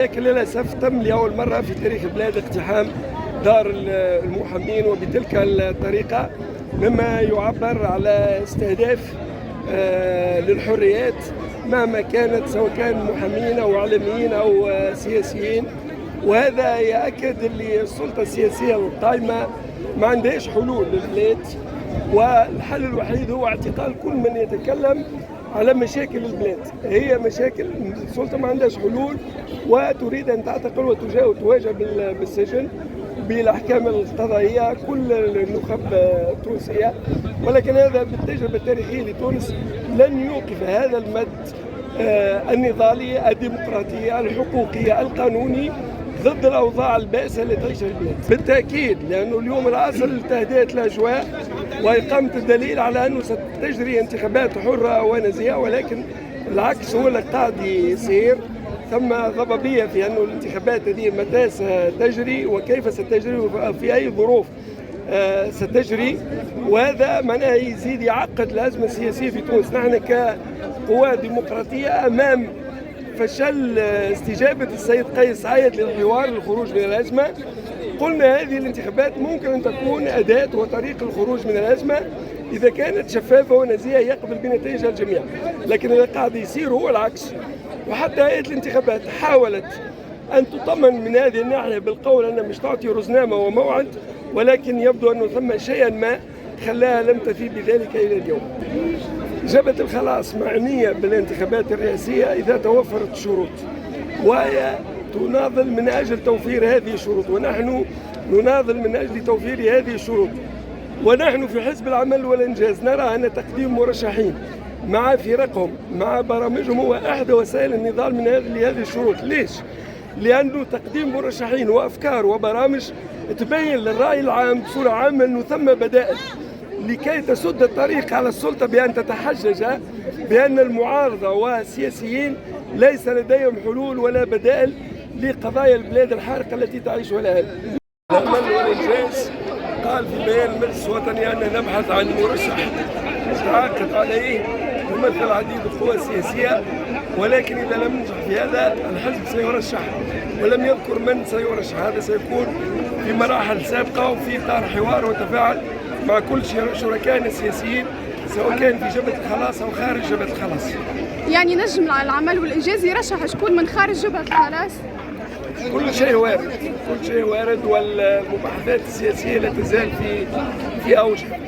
لكن للأسف تم لأول مرة في تاريخ البلاد اقتحام دار المحامين وبتلك الطريقة، مما يعبر على استهداف للحريات مهما كانت، سواء كان محامين أو إعلاميين أو سياسيين. وهذا يأكد اللي السلطة السياسية القائمة ما عندهاش حلول للبلاد، والحل الوحيد هو اعتقال كل من يتكلم على مشاكل البلاد. هي مشاكل السلطة ما عندهاش حلول وتريد أن تعتقل وتواجه بالسجن بالأحكام القضائية كل النخب التونسية. ولكن هذا بالتجربة التاريخية لتونس لن يوقف هذا المد النضالي الديمقراطي الحقوقي القانوني ضد الأوضاع البائسة التي تعيشها البلاد. بالتأكيد، لأنه اليوم الأصل تهدئة الأجواء وإقامة الدليل على أنه ستجري انتخابات حرة ونزيهة، ولكن العكس هو اللي قاعد يصير. ثم ضبابية في أنه الانتخابات هذه متى ستجري وكيف ستجري وفي أي ظروف ستجري، وهذا معناه يزيد يعقد الأزمة السياسية في تونس. نحن كقوى ديمقراطية أمام فشل استجابة السيد قيس سعيد للحوار للخروج من الأزمة. قلنا هذه الانتخابات ممكن أن تكون أداة وطريق الخروج من الأزمة إذا كانت شفافة ونزيهة يقبل بنتائجها الجميع، لكن اللي قاعد يصير هو العكس. وحتى هيئة الانتخابات حاولت أن تطمن من هذه الناحية بالقول أنها مش تعطي رزنامة وموعد، ولكن يبدو أنه ثم شيئا ما خلاها لم تفي بذلك إلى اليوم. جبهة الخلاص معنية بالانتخابات الرئاسية إذا توفرت الشروط، وهي تناضل من أجل توفير هذه الشروط، ونحن نناضل من أجل توفير هذه الشروط. ونحن في حزب العمل والإنجاز نرى أن تقديم مرشحين مع فرقهم مع برامجهم هو أحد وسائل النضال من هذه الشروط. ليش؟ لأنه تقديم مرشحين وأفكار وبرامج تبين للرأي العام بصورة عامة أنه ثم بدائل لكي تسد الطريق على السلطة بأن تتحجج بأن المعارضة والسياسيين ليس لديهم حلول ولا بدائل لقضايا البلاد الحارقة التي تعيشها الآن. العمل والإنجاز قال في بيان المجلس الوطني أن نبحث عن مرشح متعاقد عليه يمثل عديد القوى السياسية، ولكن إذا لم ننجح في هذا الحزب سيرشح، ولم يذكر من سيرشح. هذا سيكون في مراحل سابقة وفي إطار حوار وتفاعل مع كل شركائنا السياسيين، سواء كان في جبهة الخلاص أو خارج جبهة الخلاص. يعني نجم العمل والإنجاز يرشح شكون من خارج جبهة الخلاص؟ كل شيء وارد، كل شيء وارد، والمباحثات السياسية لا تزال في أوجها.